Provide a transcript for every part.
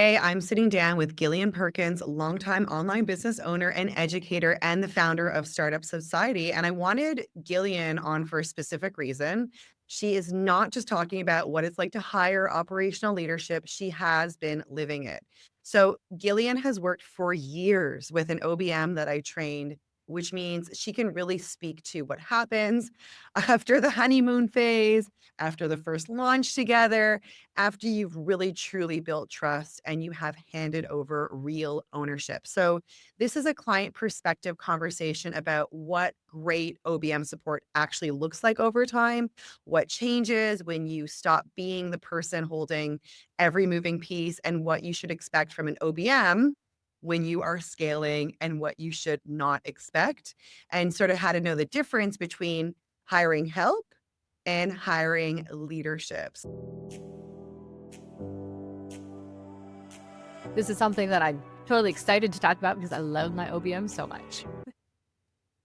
Hey, I'm sitting down with Gillian Perkins, longtime online business owner and educator, and the founder of Startup Society. And I wanted Gillian on for a specific reason. She is not just talking about what it's like to hire operational leadership, she has been living it. So, Gillian has worked for years with an OBM that I trained, which means she can really speak to what happens after the honeymoon phase, after the first launch together, after you've really truly built trust and you have handed over real ownership. So, this is a client perspective conversation about what great OBM support actually looks like over time, what changes when you stop being the person holding every moving piece, and what you should expect from an OBM when you are scaling and what you should not expect, and sort of how to know the difference between hiring help and hiring leaderships. This is something that I'm totally excited to talk about because I love my OBM so much.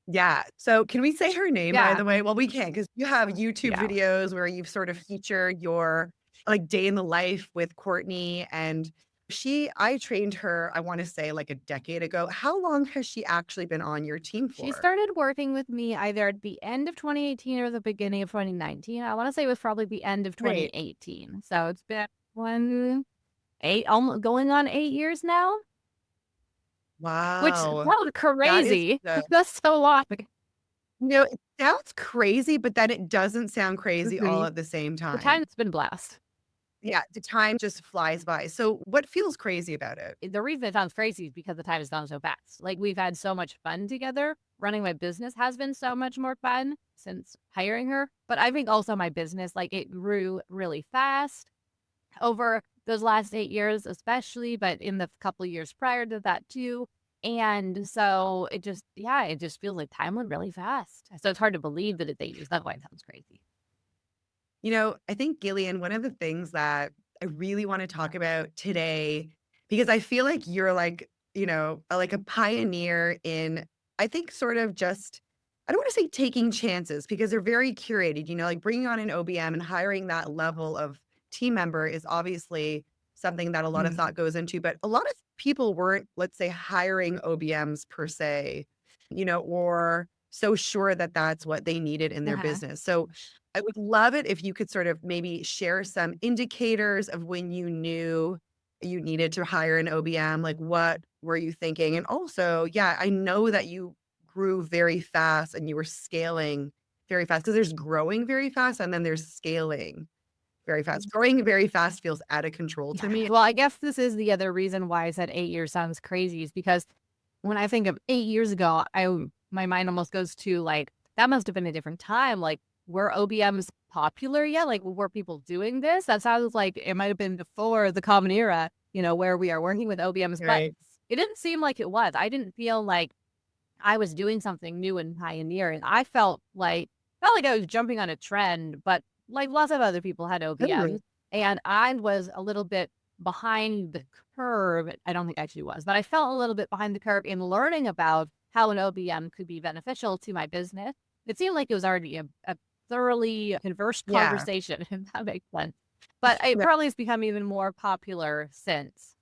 Yeah. So can we say her name, by Yeah, the way? Well, we can because you have YouTube yeah. videos where you've sort of featured your like day in the life with Courtney. And I trained her, I want to say like a decade ago. How long has she actually been on your team She for? started working with me either at the end of 2018 or the beginning of 2019. I want to say it was probably the end of Great. 2018. So it's been 8, almost going on 8 years now, which Wow. sounds That is crazy. the, That's so long. it sounds crazy, but then it doesn't sound crazy all Mhm. at the same The time. time's been blessed. Yeah. The time just flies by. So what feels crazy about it? The reason it sounds crazy is because the time has gone so fast. Like, we've had so much fun together. Running my business has been so much more fun since hiring her. But I think also my business, like, it grew really fast over those last 8 years, especially, but in the couple of years prior to that too. And so it just feels like time went really fast. So it's hard to believe that it's 8 years. That's why it sounds crazy. I think, Gillian, one of the things that I really want to talk about today, because I feel like you're like, like a pioneer in, I think, sort of just, I don't want to say taking chances because they're very curated, like bringing on an OBM and hiring that level of team member is obviously something that a lot of Mhm. thought goes into, but a lot of people weren't, let's say, hiring OBMs per se, or so sure that that's what they needed in their Uh-huh. business. So I would love it if you could sort of maybe share some indicators of when you knew you needed to hire an OBM, like what were you thinking? And also, yeah, I know that you grew very fast and you were scaling very fast because there's growing very fast and then there's scaling very fast. Growing very fast feels out of control to me. Well, I guess this is the other reason why I said 8 years sounds crazy is because when I think of 8 years ago, my mind almost goes to like, that must have been a different time. Like, were OBMs popular yet? Like, were people doing this? That sounds like it might have been before the common era, where we are working with OBMs, but Right. it didn't seem like it was. I didn't feel like I was doing something new and pioneering. I felt like I was jumping on a trend, but like lots of other people had Totally. OBMs, and I was a little bit behind the curve. I don't think I actually was, but I felt a little bit behind the curve in learning about how an OBM could be beneficial to my business. It seemed like it was already a thoroughly conversed Yeah. conversation, if that makes sense. But it No, probably has become even more popular since.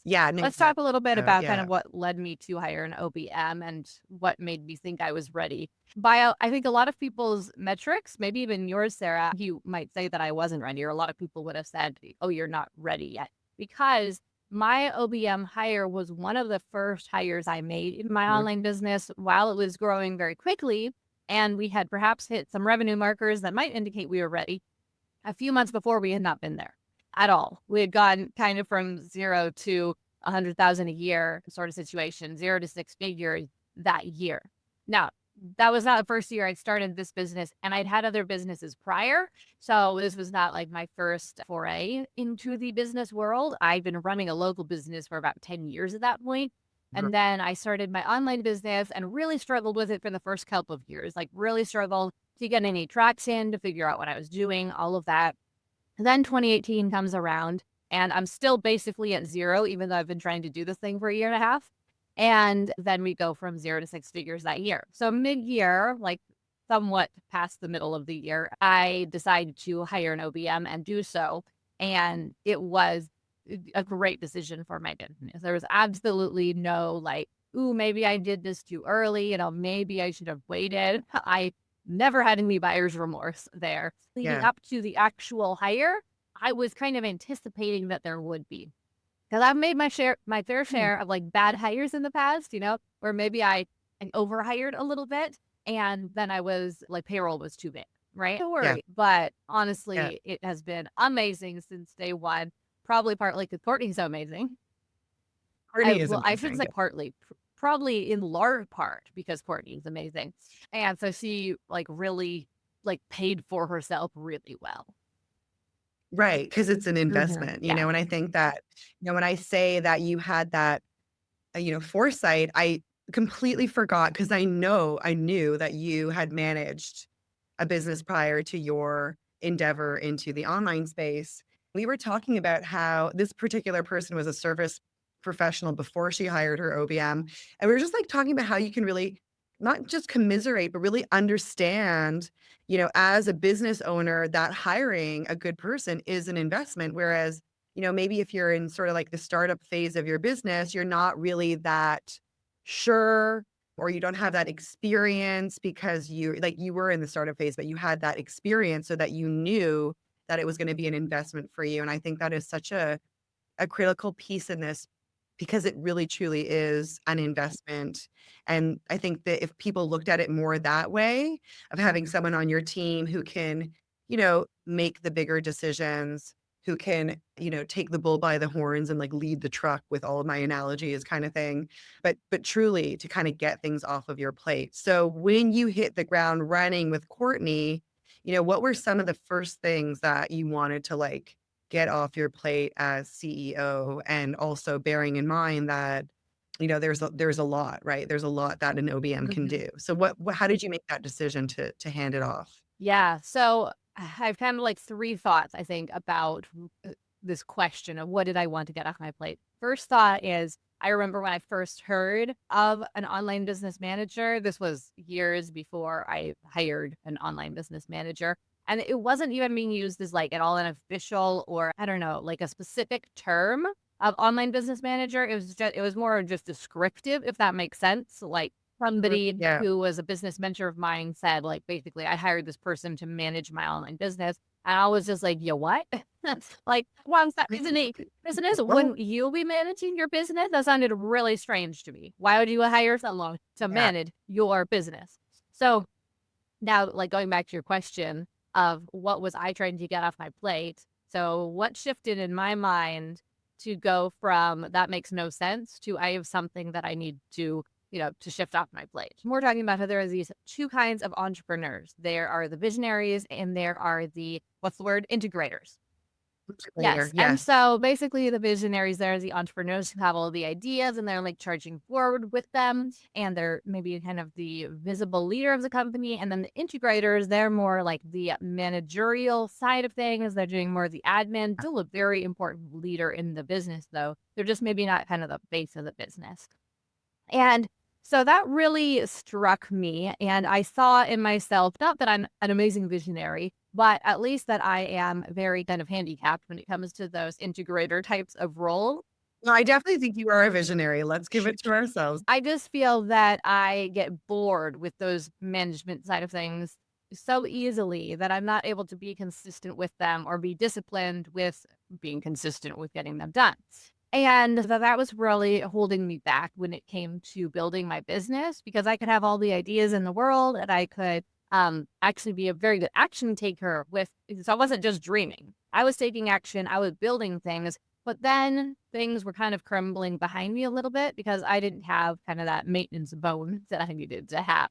yeah. No, Let's talk a little bit about kind yeah. of what led me to hire an OBM and what made me think I was ready. I think a lot of people's metrics, maybe even yours, Sarah, you might say that I wasn't ready, or a lot of people would have said, oh, you're not ready yet. Because my OBM hire was one of the first hires I made in my Mhm. online business while it was growing very quickly. And we had perhaps hit some revenue markers that might indicate we were ready. A few months before, we had not been there at all. We had gone kind of from 0 to 100,000 a year sort of situation, 0 to 6 figures that year. Now, that was not the first year I started this business, and I'd had other businesses prior. So this was not like my first foray into the business world. I'd been running a local business for about 10 years at that point. And then I started my online business and really struggled with it for the first couple of years, like really struggled to get any traction, to figure out what I was doing, all of that. And then 2018 comes around, and I'm still basically at 0, even though I've been trying to do this thing for a year and a half. And then we go from 0 to 6 figures that year. So mid-year, like somewhat past the middle of the year, I decided to hire an OBM and do so. And it was a great decision for my business. There was absolutely no like, ooh, maybe I did this too early, maybe I should have waited. I never had any buyer's remorse there. Leading Yeah. up to the actual hire, I was kind of anticipating that there would be. Because I've made my fair Hmm. share of like bad hires in the past, where maybe I overhired a little bit and then I was like payroll was too big, right? Don't Yeah. worry. But Yeah. honestly, it has been amazing since day one. Probably partly because Courtney's so amazing. Courtney is I shouldn't amazing. say partly, probably in large part because Courtney's amazing. And so she like really like paid for herself really well. Right, because it's an investment, Yeah. and I think that, when I say that you had that, foresight, I completely forgot because I knew that you had managed a business prior to your endeavor into the online space. We were talking about how this particular person was a service professional before she hired her OBM. And we were just like talking about how you can really not just commiserate, but really understand, as a business owner, that hiring a good person is an investment. Whereas, maybe if you're in sort of like the startup phase of your business, you're not really that sure or you don't have that experience because you were in the startup phase, but you had that experience so that you knew that it was going to be an investment for you. And I think that is such a critical piece in this because it really truly is an investment. And I think that if people looked at it more that way, of having someone on your team who can, make the bigger decisions, who can, take the bull by the horns and like lead the truck with all of my analogies kind of thing, but truly to kind of get things off of your plate. So when you hit the ground running with Courtney, what were some of the first things that you wanted to like get off your plate as CEO, and also bearing in mind that, there's a lot, right? There's a lot that an OBM can Mhm. do. So how did you make that decision to hand it off? Yeah. So I've kind of like three thoughts, I think, about this question of what did I want to get off my plate. First thought is I remember when I first heard of an online business manager. This was years before I hired an online business manager. And it wasn't even being used as like at all an official or I don't know, like a specific term of online business manager. It was more just descriptive, if that makes sense. Like Mhm. somebody Yeah. who was a business mentor of mine said, like, basically, I hired this person to manage my online business. And I was just like, you what? Like, once that isn't a business, Well, wouldn't you be managing your business? That sounded really strange to me. Why would you hire someone to yeah. manage your business? So now, like, going back to your question of what was I trying to get off my plate? So, what shifted in my mind to go from that makes no sense to I have something that I need to shift off my plate? We're talking about how there are these two kinds of entrepreneurs. There are the visionaries and there are the, what's the word? Integrators. Later. Yes, and Yes. so basically the visionaries there are the entrepreneurs who have all the ideas and they're like charging forward with them and they're maybe kind of the visible leader of the company, and then the integrators, they're more like the managerial side of things. They're doing more of the admin, still a very important leader in the business though. They're just maybe not kind of the face of the business. And so that really struck me. And I saw in myself, not that I'm an amazing visionary, but at least that I am very kind of handicapped when it comes to those integrator types of role. No, I definitely think you are a visionary. Let's give it to ourselves. I just feel that I get bored with those management side of things so easily that I'm not able to be consistent with them or be disciplined with being consistent with getting them done. And that was really holding me back when it came to building my business because I could have all the ideas in the world and I could actually be a very good action taker so I wasn't just dreaming. I was taking action, I was building things, but then things were kind of crumbling behind me a little bit because I didn't have kind of that maintenance bone that I needed to have.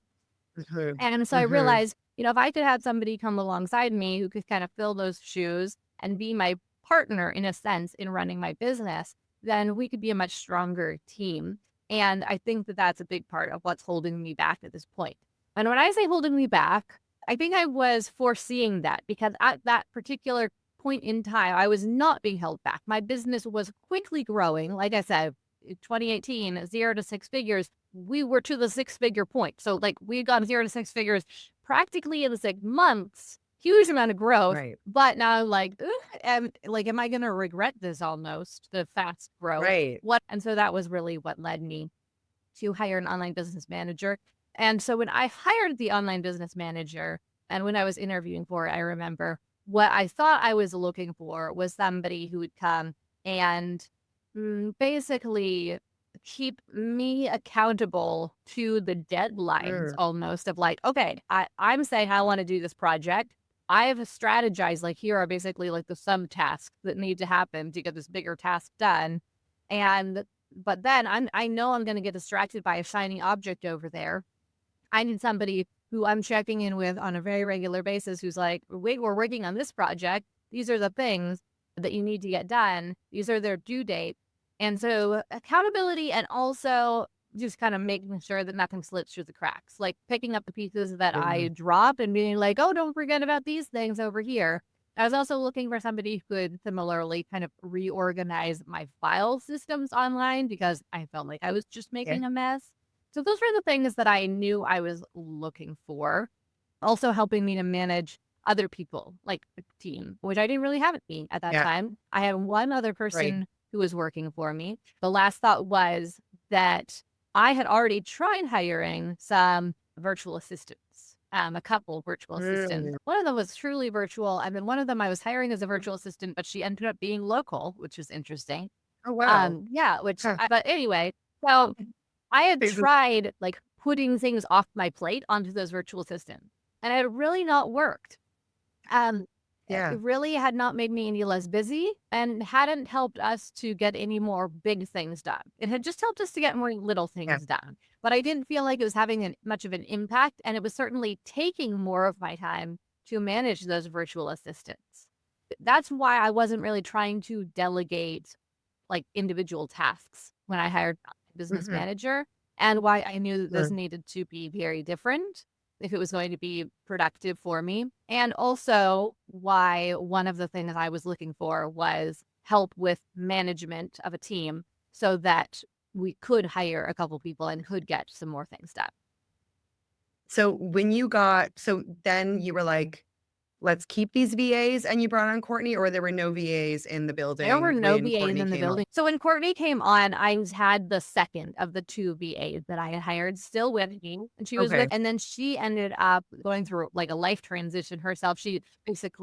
Mhm. And so I Mhm. realized, if I could have somebody come alongside me who could kind of fill those shoes and be my partner in a sense in running my business, then we could be a much stronger team. And I think that that's a big part of what's holding me back at this point. And when I say holding me back, I think I was foreseeing that because at that particular point in time, I was not being held back. My business was quickly growing. Like I said, in 2018, 0 to 6 figures, we were to the 6 figure point. So like we had gone 0 to 6 figures practically in 6 months huge amount of growth. Right. But now I'm like, "Ugh," am I going to regret this almost, the fast growth? Right. What? And so that was really what led me to hire an online business manager. And so when I hired the online business manager and when I was interviewing for it, I remember what I thought I was looking for was somebody who would come and basically keep me accountable to the deadlines Mm, almost of like, okay, I'm saying I want to do this project. I've strategized, like, here are basically like the sub tasks that need to happen to get this bigger task done. And but then I know I'm gonna get distracted by a shiny object over there. I need somebody who I'm checking in with on a very regular basis who's like, "Wait, we're working on this project. These are the things that you need to get done. These are their due date." And so accountability and also just kind of making sure that nothing slips through the cracks, like picking up the pieces that I mm, drop and being like, "Oh, don't forget about these things over here." I was also looking for somebody who could similarly kind of reorganize my file systems online because I felt like I was just yeah. making a mess. So those were the things that I knew I was looking for. Also helping me to manage other people, like a team, which I didn't really have a team at that Yeah. time. I had one other Right. person who was working for me. The last thought was that I had already tried hiring some virtual assistants, a couple virtual assistants. Mm. One of them was truly virtual, and then one of them I was hiring as a virtual assistant, but she ended up being local, which was interesting. Oh, wow. Yeah, Huh. but anyway, so I had This is tried, like, putting things off my plate onto those virtual assistants, and it had really not worked. Um, yeah. it really had not made me any less busy and hadn't helped us to get any more big things done. It had just helped us to get more little Yeah. things done, but I didn't feel like it was having much of an impact, and it was certainly taking more of my time to manage those virtual assistants. That's why I wasn't really trying to delegate like individual tasks when I hired a business Mhm. manager, and why I knew that this Sure. needed to be very different if it was going to be productive for me. And also why one of the things I was looking for was help with management of a team so that we could hire a couple people and could get some more things done. So then you were like, let's keep these VAs and you brought on Courtney, or there were no VAs in the There were building no when VAs Courtney in the came on? building. So when Courtney came on, I had the second of the 2 VAs that I had hired still with me, and she was with Okay. and then she ended up going through, like, a life transition herself. She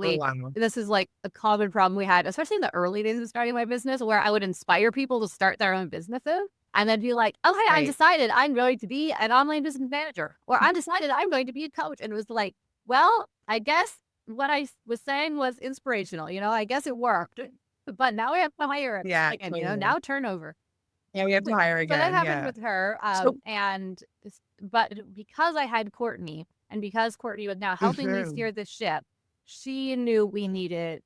Oh, basically wow. this is, like, a common problem we had, especially in the early days of starting my business, where I would inspire people to start their own businesses and then be like, "Okay, I Right. decided I'm going to be an online business manager," or, "I decided I'm going to be a coach," and it was like, "Well, I guess what I was saying was inspirational, I guess it worked." But now we have to hire Yeah, again, totally. now turnover. Yeah, we have to hire So that again, happened yeah. with her, So but because I had Courtney, and because Courtney was now helping me mhm. steer the ship, she knew we needed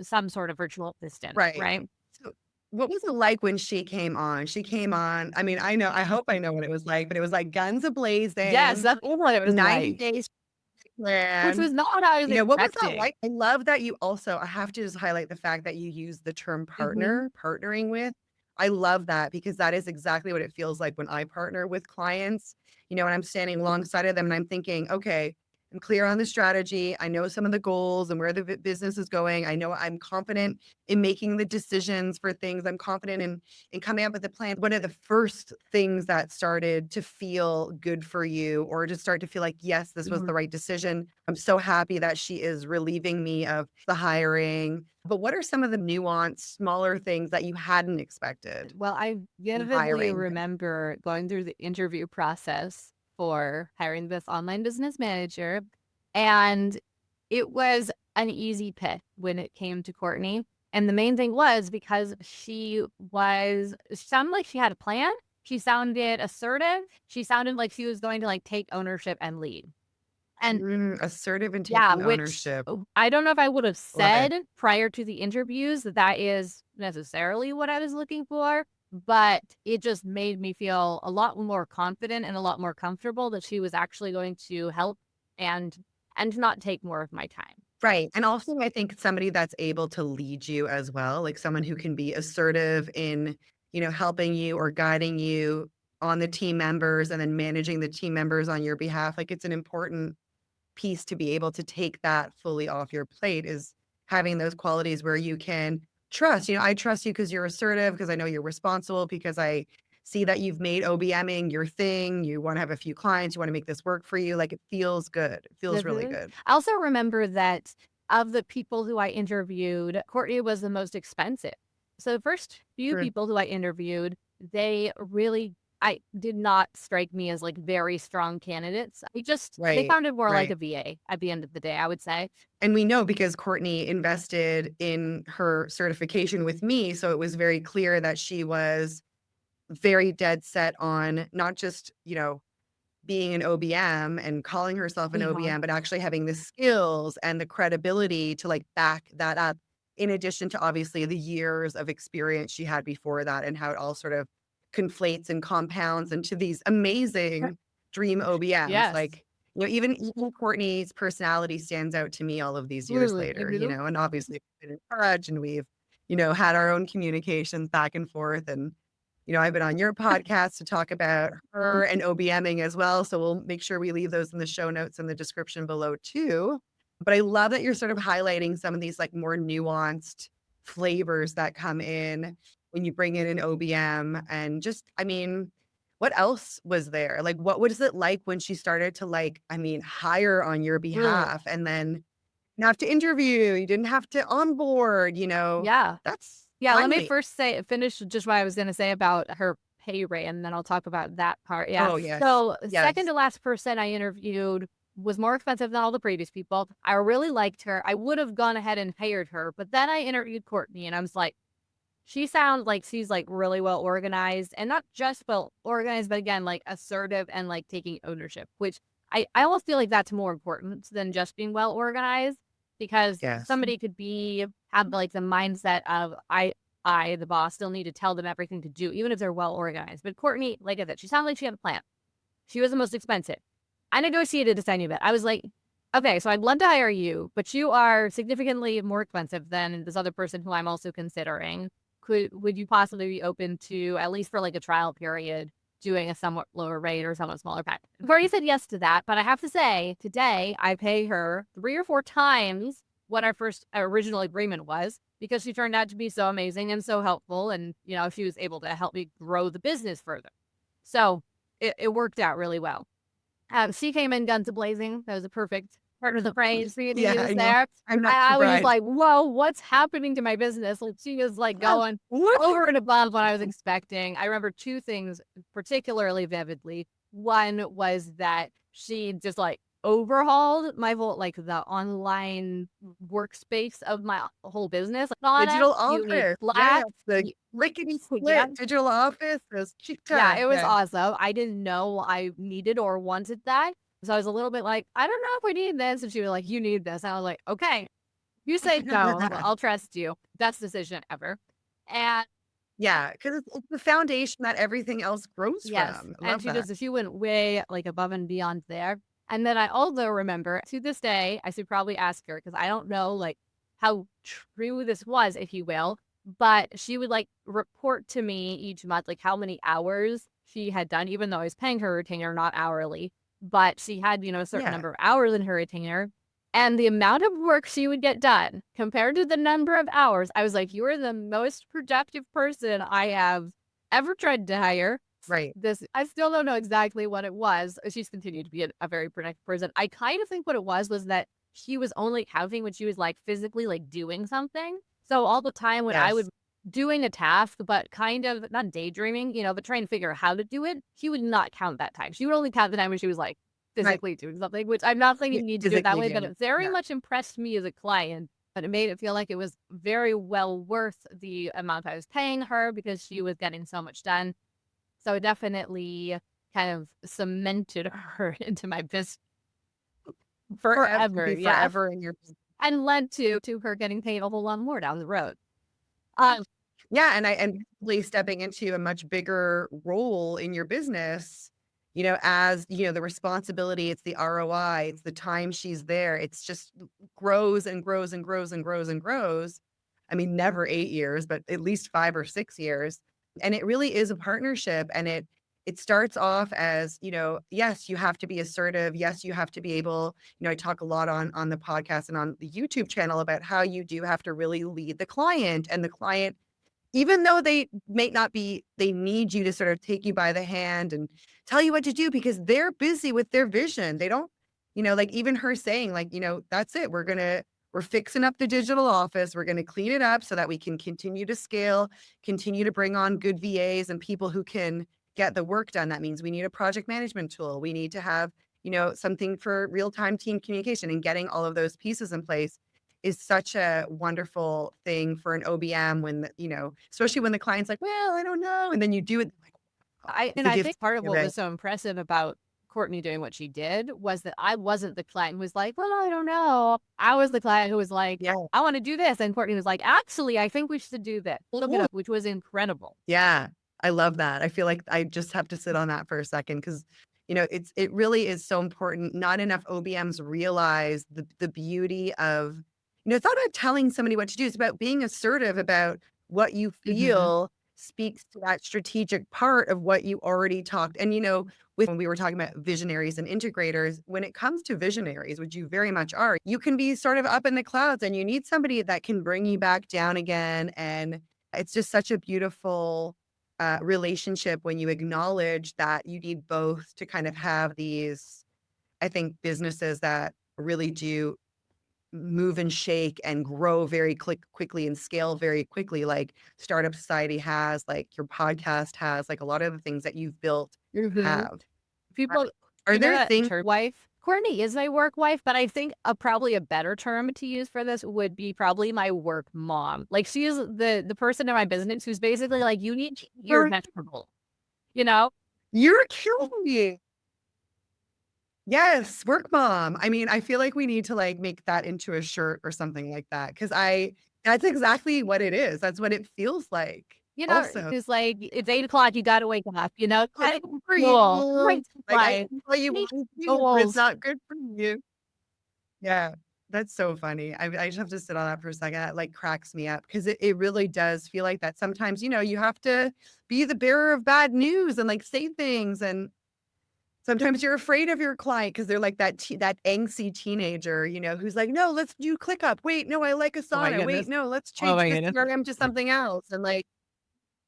some sort of virtual assistant, Right. right? So, what was it like when she came on? She came on, I mean, I hope I know what it was like, but it was like guns Yes, a-blazing, that's what it was 90 like, days which plan. was not what I was What was that expecting. like? I love that you also I have to just highlight the fact that you use the term Mhm. partnering with. I love that because that is exactly what it feels like when I partner with clients, and I'm standing alongside of them and I'm thinking, okay, I'm clear on the strategy. I know some of the goals and where the business is going. I know I'm confident in making the decisions for things. I'm confident in coming up with a plan. One of the first things that started to feel good for you or to start to feel like, yes, this was the right decision. I'm so happy that she is relieving me of the hiring. But what are some of the nuanced, smaller things that you hadn't expected Well, I in vividly hiring? remember going through the interview process for hiring this online business manager, and it was an easy pick when it came to Courtney. And the main thing was because she sounded like she had a plan. She sounded assertive. She sounded like she was going to like take ownership and lead. And Assertive and yeah, taking which ownership. I don't know if I would have Love it. said prior to the interviews that that is necessarily what I was looking for, but it just made me feel a lot more confident and a lot more comfortable that she was actually going to help and not take more of my time. Right. And also, I think somebody that's able to lead you as well, like someone who can be assertive in, helping you or guiding you on the team members and then managing the team members on your behalf. Like it's an important piece to be able to take that fully off your plate is having those qualities where you can trust. I trust you because you're assertive, because I know you're responsible, because I see that you've made OBMing your thing. You want to have a few clients. You want to make this work for you. Like it feels good. It feels really Mhm. good. I also remember that of the people who I interviewed, Courtney was the most expensive. So the first few True. people who I interviewed, they really I did not strike me as like very strong candidates. They Right. sounded more like Right. a VA at the end of the day, I would say. And we know because Courtney invested in her certification with me. So it was very clear that she was very dead set on not just, being an OBM and calling herself an Yeah. OBM, but actually having the skills and the credibility to like back that up, in addition to obviously the years of experience she had before that and how it all sort of conflates and compounds into these amazing dream OBMs. Yes. Like, even Courtney's personality stands out to me all of these years Really. later, and obviously we've been in touch and we've, had our own communications back and forth. And I've been on your podcast to talk about her and OBMing as well, so we'll make sure we leave those in the show notes in the description below too. But I love that you're sort of highlighting some of these like more nuanced flavors that come in when you bring in an OBM and just, what else was there? Like, what was it like when she started to like, hire on your Mm. behalf and then not have to interview, you didn't have to onboard, Yeah. that's Yeah, let me timely. first finish just what I was gonna say about her pay rate, and then I'll talk about that part, yeah. Oh, yes. So, second Yes. to last person I interviewed was more expensive than all the previous people. I really liked her. I would have gone ahead and hired her, but then I interviewed Courtney, and I was like, she sounds like she's, like, really well organized, and not just well organized, but again, like, assertive and, like, taking ownership, which I almost feel like that's more important than just being well organized, because Yes. somebody could have, like, the mindset of, the boss, still need to tell them everything to do, even if they're well organized. But Courtney, like I said, she sounded like she had a plan. She was the most expensive. I negotiated a tiny bit. I was like, okay, so I'd love to hire you, but you are significantly more expensive than this other person who I'm also considering. Would you possibly be open to, at least for like a trial period, doing a somewhat lower rate or somewhat smaller package? Courtney said yes to that, but I have to say, today I pay her 3 or 4 times what our first original agreement was, because she turned out to be so amazing and so helpful, and she was able to help me grow the business further. So it worked out really well. She came in guns a-blazing. That was a perfect part of the phrase for you to Yeah, I use know. there. I'm not I was just surprised. like, "Whoa, what's happening to my business?" Like, she was, like, Oh, going what? over and above what I was expecting. I remember 2 things particularly vividly. One was that she just, like, overhauled my whole like, the online workspace of my whole business. Like, Digital product, you need office. Yes, Slack, the you lickety yeah. split digital office is Yeah, cheetah. it was Yeah. awesome. I didn't know I needed or wanted that. So I was a little bit like, I don't know if we need this. And she was like, you need this. And I was like, okay, you say so. Well, I'll trust you. Best decision ever. And Yeah, 'cause it's the foundation that everything else grows yes, from. I and love that. she went way like above and beyond there. And then I also remember to this day, I should probably ask her because I don't know like how true this was, if you will, but she would like report to me each month like how many hours she had done, even though I was paying her retainer, not hourly. But she had, a certain Yeah. number of hours in her retainer. And the amount of work she would get done compared to the number of hours, I was like, you are the most productive person I have ever tried to hire. Right. This I still don't know exactly what it was. She's continued to be a very productive person. I kind of think what it was that she was only counting when she was like physically like doing something. So all the time when I would Yes. doing a task, but kind of not daydreaming, but trying to figure out how to do it, she would not count that time. She would only count the time when she was like Right. physically doing something, which I'm not saying Yeah, you need to do it that physically way, but doing. it very Yeah. much impressed me as a client. But it made it feel like it was very well worth the amount I was paying her because she was getting so much done. So it definitely kind of cemented her into my business forever, Be yeah, forever in your. and led to her getting paid a whole lot more down the road. Um, Yeah, and really stepping into a much bigger role in your business, as, the responsibility, it's the ROI, it's the time she's there. It's just grows and grows and grows and grows and grows. Never 8 years, but at least 5 or 6 years. And it really is a partnership and it it starts off as, yes, you have to be assertive. Yes, you have to be able, I talk a lot on the podcast and on the YouTube channel about how you do have to really lead the client, and the client, even though they may not be, they need you to sort of take you by the hand and tell you what to do because they're busy with their vision. They don't, like even her saying like, that's it. We're fixing up the digital office. We're going to clean it up so that we can continue to scale, continue to bring on good VAs and people who can get the work done. That means we need a project management tool. We need to have, something for real-time team communication, and getting all of those pieces in place is such a wonderful thing for an OBM when, especially when the client's like, well, I don't know. And then you do it like, oh, it's a I gift think part of of what it. was so impressive about Courtney doing what she did was that I wasn't the client who was like, well, I don't know. I was the client who was like, Yeah. I want to do this. And Courtney was like, actually, I think we should do this. Look it Cool. up, which was incredible. Yeah. I love that. I feel like I just have to sit on that for a second because, it really is so important. Not enough OBMs realize the beauty of, it's not about telling somebody what to do. It's about being assertive about what you Mhm. feel speaks to that strategic part of what you already talked. And, with when we were talking about visionaries and integrators, when it comes to visionaries, which you very much are, you can be sort of up in the clouds and you need somebody that can bring you back down again. And it's just such a beautiful relationship when you acknowledge that you need both to kind of have these, I think, businesses that really do move and shake and grow very quickly and scale very quickly, like Startup Society has, like your podcast has, like a lot of the things that you've built Mhm. have. Are People, are you know there that things? term wife? Courtney is my work wife, but I think probably a better term to use for this would be probably my work mom. Like she is the person in my business who's basically like, you need to eat your vegetables, you know? You're killing me. Yes, work mom. I mean, I feel like we need to like make that into a shirt or something like that because that's exactly what it is. That's what it feels like. Also, It's like it's 8 o'clock, you gotta wake up, good Kind for of cool. you. Right. Like I Right. can tell you Need one thing, but it's goals. not good for you. Yeah, that's so funny. I just have to sit on that for a second. That like cracks me up because it really does feel like that. Sometimes, you have to be the bearer of bad news and like say things. And sometimes you're afraid of your client because they're like that angsty teenager, who's like, no, let's do ClickUp. Wait, no, I like Oh my Asana. Wait, goodness. no, let's Oh change my this goodness. CRM to something else. And like,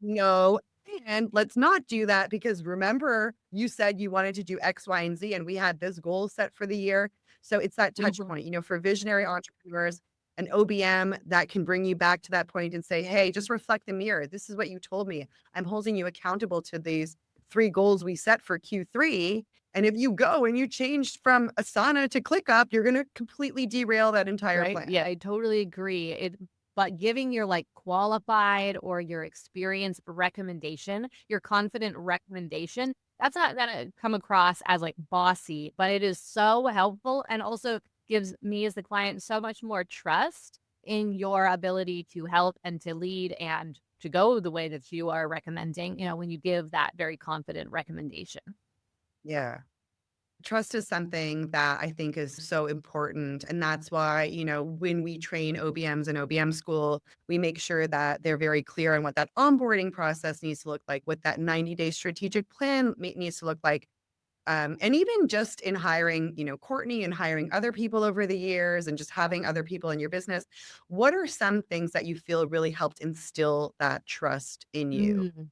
no, and let's not do that because remember, you said you wanted to do X, Y, and Z, and we had this goal set for the year. So it's that touch Mhm. point, for visionary entrepreneurs, an OBM that can bring you back to that point and say, hey, just reflect the mirror. This is what you told me. I'm holding you accountable to these 3 goals we set for Q3. And if you go and you change from Asana to ClickUp, you're going to completely derail that entire Right? plan. Yeah, I totally agree. But giving your like qualified or your experienced recommendation, your confident recommendation, that's not gonna come across as like bossy, but it is so helpful and also gives me as the client so much more trust in your ability to help and to lead and to go the way that you are recommending, when you give that very confident recommendation. Yeah. Trust is something that I think is so important. And that's why, when we train OBMs in OBM school, we make sure that they're very clear on what that onboarding process needs to look like, what that 90-day strategic plan needs to look like. And even just in hiring, Courtney and hiring other people over the years and just having other people in your business, what are some things that you feel really helped instill that trust in you? Mm.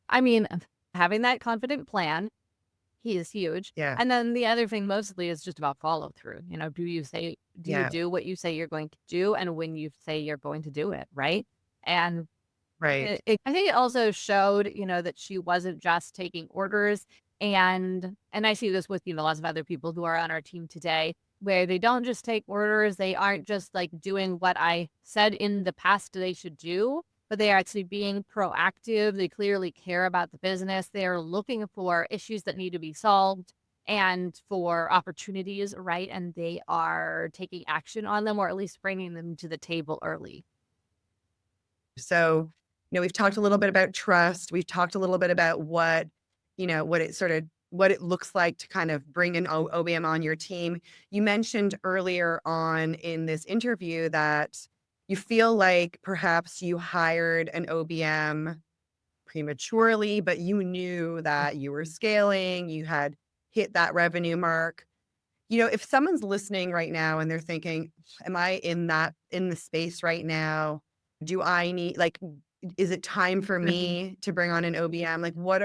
I mean, having that confident plan. He is huge. Yeah. And then the other thing mostly is just about follow through. Do you Yeah. do what you say you're going to do and when you say you're going to do it, right? And Right. I think it also showed, that she wasn't just taking orders. And I see this with, lots of other people who are on our team today, where they don't just take orders. They aren't just like doing what I said in the past they should do, but they are actually being proactive. They clearly care about the business. They're looking for issues that need to be solved and for opportunities, right? And they are taking action on them or at least bringing them to the table early. So, we've talked a little bit about trust. We've talked a little bit about what it looks like to kind of bring an OBM on your team. You mentioned earlier on in this interview that you feel like perhaps you hired an OBM prematurely, but you knew that you were scaling, you had hit that revenue mark. If someone's listening right now and they're thinking, am I in the space right now? Do I need, like, is it time for me to bring on an OBM? Like, what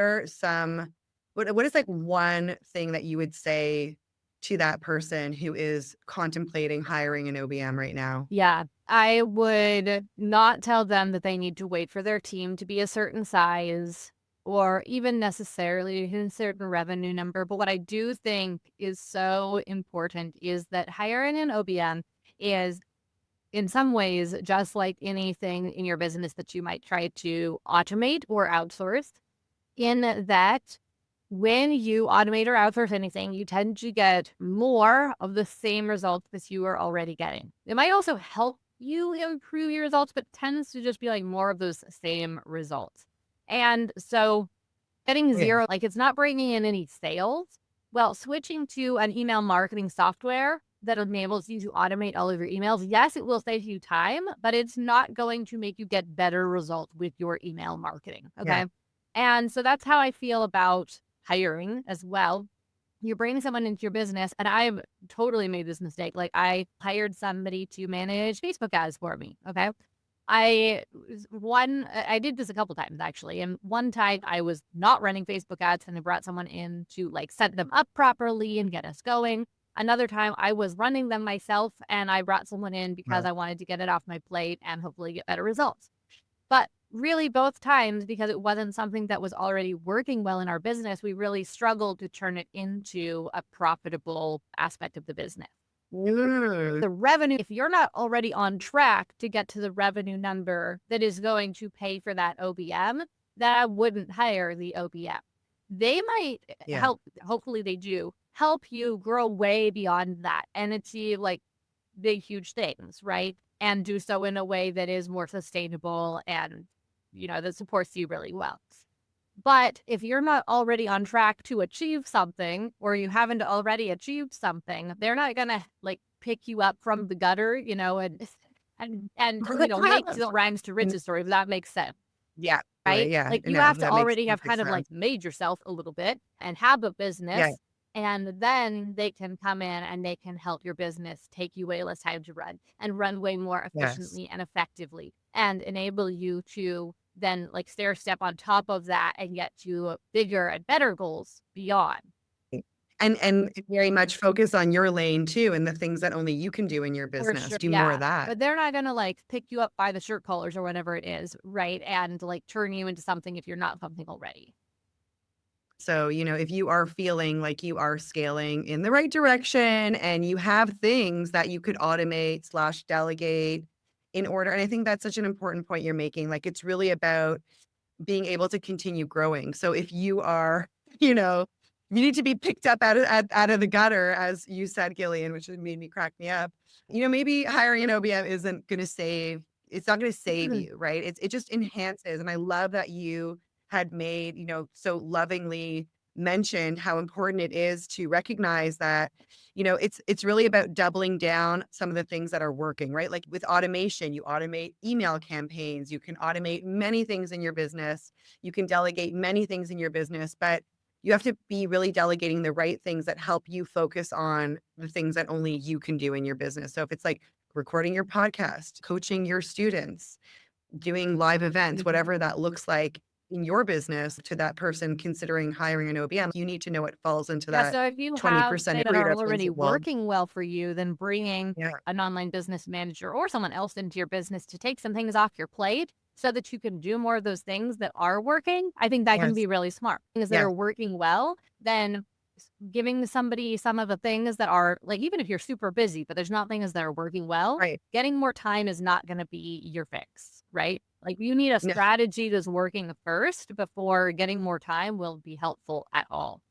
is like one thing that you would say to that person who is contemplating hiring an OBM right now? Yeah, I would not tell them that they need to wait for their team to be a certain size or even necessarily hit a certain revenue number. But what I do think is so important is that hiring an OBM is in some ways just like anything in your business that you might try to automate or outsource, in that when you automate or outsource anything, you tend to get more of the same results that you are already getting. It might also help you improve your results, but tends to just be like more of those same results. And so getting Yeah. zero, like it's not bringing in any sales. Well, switching to an email marketing software that enables you to automate all of your emails, yes, it will save you time, but it's not going to make you get better results with your email marketing. Yeah. Okay. And so that's how I feel about hiring as well. You're bringing someone into your business, and I've totally made this mistake. Like I hired somebody to manage Facebook ads for me. Okay. I did this a couple times actually. And one time I was not running Facebook ads and I brought someone in to like set them up properly and get us going. Another time I was running them myself and I brought someone in because Wow. I wanted to get it off my plate and hopefully get better results. But really both times, because it wasn't something that was already working well in our business, we really struggled to turn it into a profitable aspect of the business. Mm. The revenue, if you're not already on track to get to the revenue number that is going to pay for that OBM, then I wouldn't hire the OBM. They might Yeah. help, hopefully they do, help you grow way beyond that and achieve like big, huge things, right? And do so in a way that is more sustainable and, that supports you really well. But if you're not already on track to achieve something or you haven't already achieved something, they're not gonna like pick you up from the gutter, and make the rhymes to riches story, if that makes sense. Yeah. Right. Right? Yeah. Like, you No, have to that makes already have perfect kind of, like, sense. made yourself a little bit and have a Yeah. business, and then they can come in and they can help your business take you way less time to run and run way more Yes. efficiently and effectively and enable you to then, like, stair step on top of that and get to bigger and better goals beyond. And very much focus on your lane too and the things that only you can do in your For business. sure, Do more of yeah. that. But they're not gonna, like, pick you up by the shirt collars or whatever it is, right? And, like, turn you into something if you're not something already. So, if you are feeling like you are scaling in the right direction and you have things that you could automate slash delegate in order. And I think that's such an important point you're making. Like, it's really about being able to continue growing. So if you are, you know, you need to be picked up out of the gutter, as you said, Gillian, which made me crack me up. Maybe hiring an OBM isn't going to it's not going to save you, right? It just enhances. And I love that you had made, so lovingly mentioned how important it is to recognize that, it's really about doubling down some of the things that are working, right? Like with automation, you automate email campaigns, you can automate many things in your business, you can delegate many things in your business, but you have to be really delegating the right things that help you focus on the things that only you can do in your business. So if it's like recording your podcast, coaching your students, doing live events, whatever that looks like in your business to that person considering hiring an OBM, you need to know it falls into Yeah, that so if you have 20% things that area are of things already that will. working well for you, then bringing Yeah. an online business manager or someone else into your business to take some things off your plate so that you can do more of those things that are working, I think that can Yes. be really smart. Things that Yes. are working well, then giving somebody some of the things that are like, even if you're super busy, but there's not things that are working well, Right. getting more time is not going to be your fix, right? Like you need a No. strategy that's working first before getting more time will be helpful at all.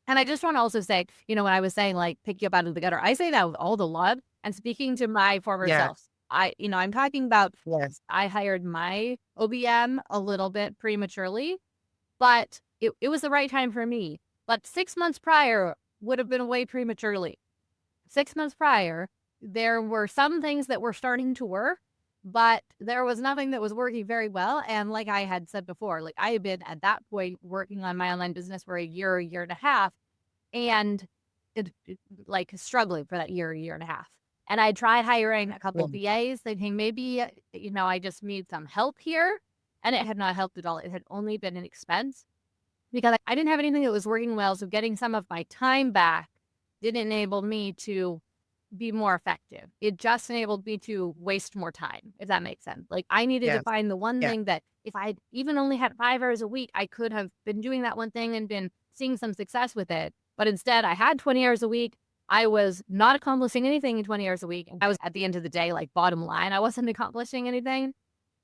And I just want to also say, when I was saying like pick you up out of the gutter, I say that with all the love and speaking to my former Yeah. self. I'm talking about Yes. I hired my OBM a little bit prematurely, but it was the right time for me. But 6 months prior would have been way prematurely. 6 months prior, there were some things that were starting to work, but there was nothing that was working very well. And like I had said before, like I had been at that point working on my online business for a year and a half, and like struggling for that year and a half. And I tried hiring a couple Mm. VAs thinking maybe, I just need some help here. And it had not helped at all. It had only been an expense because I didn't have anything that was working well. So getting some of my time back didn't enable me to be more effective. It just enabled me to waste more time, if that makes sense. Like I needed to Yes. find the one Yeah. thing that if I even only had 5 hours a week, I could have been doing that one thing and been seeing some success with it. But instead, I had 20 hours a week. I was not accomplishing anything in 20 hours a week. I was at the end of the day, like bottom line, I wasn't accomplishing anything.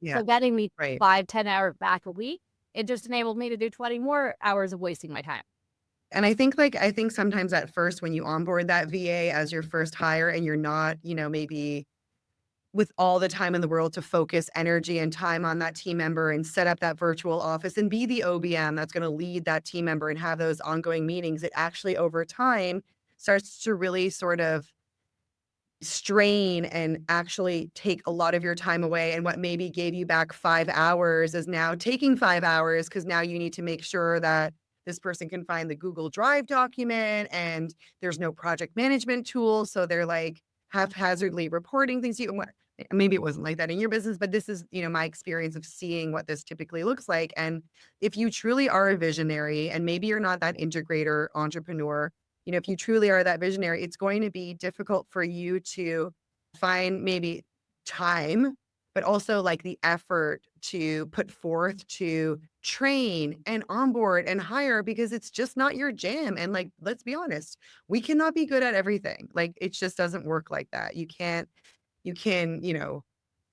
Yeah. So getting me Right. 5, 10 hours back a week, it just enabled me to do 20 more hours of wasting my time. And I think sometimes at first when you onboard that VA as your first hire and you're not, maybe with all the time in the world to focus energy and time on that team member and set up that virtual office and be the OBM that's going to lead that team member and have those ongoing meetings, it actually over time starts to really sort of strain and actually take a lot of your time away. And what maybe gave you back 5 hours is now taking 5 hours because now you need to make sure that this person can find the Google Drive document and there's no project management tool. So they're like haphazardly reporting things to you. And maybe it wasn't like that in your business, but this is, my experience of seeing what this typically looks like. And if you truly are a visionary and maybe you're not that integrator entrepreneur, if you truly are that visionary, it's going to be difficult for you to find maybe time, but also like the effort to put forth to train and onboard and hire because it's just not your jam. And like, let's be honest, we cannot be good at everything. Like, it just doesn't work like that. You can,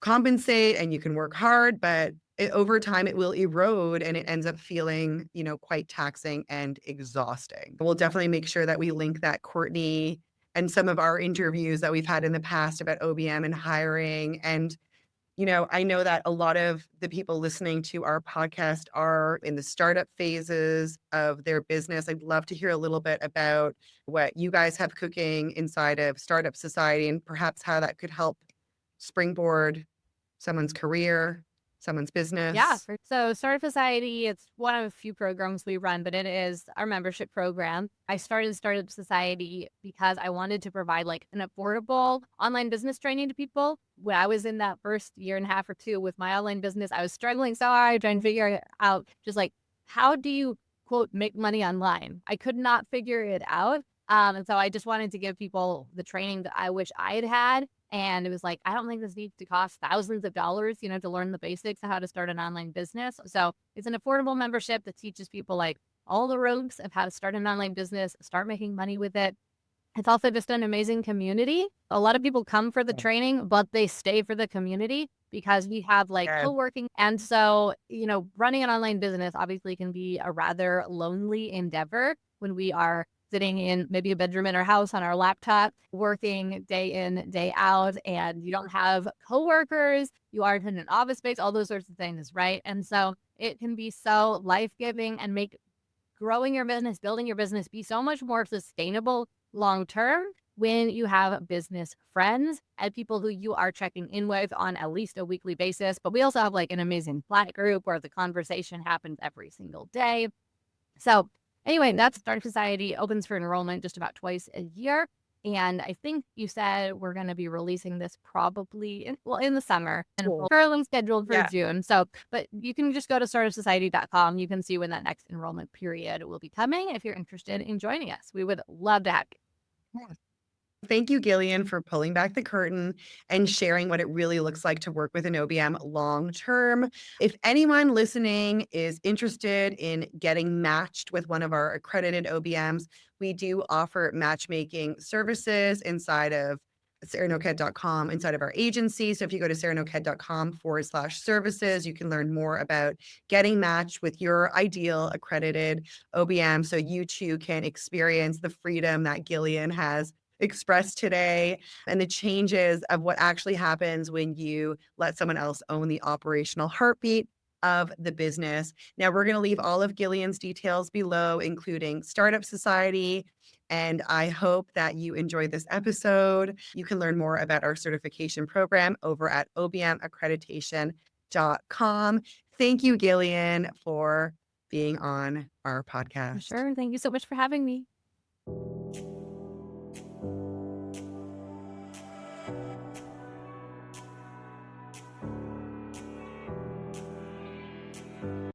compensate and you can work hard, but over time it will erode and it ends up feeling, quite taxing and exhausting. We'll definitely make sure that we link that Courtney and some of our interviews that we've had in the past about OBM and hiring. And, I know that a lot of the people listening to our podcast are in the startup phases of their business. I'd love to hear a little bit about what you guys have cooking inside of Startup Society and perhaps how that could help springboard someone's career, someone's Yeah. business. So Startup Society, it's one of a few programs we run, but it is our membership program. I started Startup Society because I wanted to provide like an affordable online business training to people. When I was in that first year and a half or two with my online business, I was struggling so hard trying to figure out just like, how do you quote make money online? I could not figure it out. And so I just wanted to give people the training that I wish I had had. And it was like, I don't think this needs to cost thousands of dollars, to learn the basics of how to start an online business. So it's an affordable membership that teaches people like all the ropes of how to start an online business, start making money with it. It's also just an amazing community. A lot of people come for the training, but they stay for the community because we have like Yeah. co-working. And so, running an online business obviously can be a rather lonely endeavor when we are sitting in maybe a bedroom in our house on our laptop, working day in, day out, and you don't have coworkers, you aren't in an office space, all those sorts of things, right? And so it can be so life-giving and make growing your business, building your business be so much more sustainable long term when you have business friends and people who you are checking in with on at least a weekly basis. But we also have like an amazing Slack group where the conversation happens every single day. So anyway, that's Startup Society opens for enrollment just about twice a year. And I think you said we're going to be releasing this probably in the summer and Cool. currently scheduled for Yeah. June. So, but you can just go to startupsociety.com. You can see when that next enrollment period will be coming if you're interested in joining us. We would love to have you. Yeah. Thank you, Gillian, for pulling back the curtain and sharing what it really looks like to work with an OBM long term. If anyone listening is interested in getting matched with one of our accredited OBMs, we do offer matchmaking services inside of SarahNoked.com, inside of our agency. So if you go to SarahNoked.com/services, you can learn more about getting matched with your ideal accredited OBM so you too can experience the freedom that Gillian has expressed today and the changes of what actually happens when you let someone else own the operational heartbeat of the business. Now, we're going to leave all of Gillian's details below, including Startup Society, And I hope that you enjoyed this episode. You can learn more about our certification program over at obmaccreditation.com. Thank you, Gillian, for being on our podcast. Sure. Thank you so much for having me.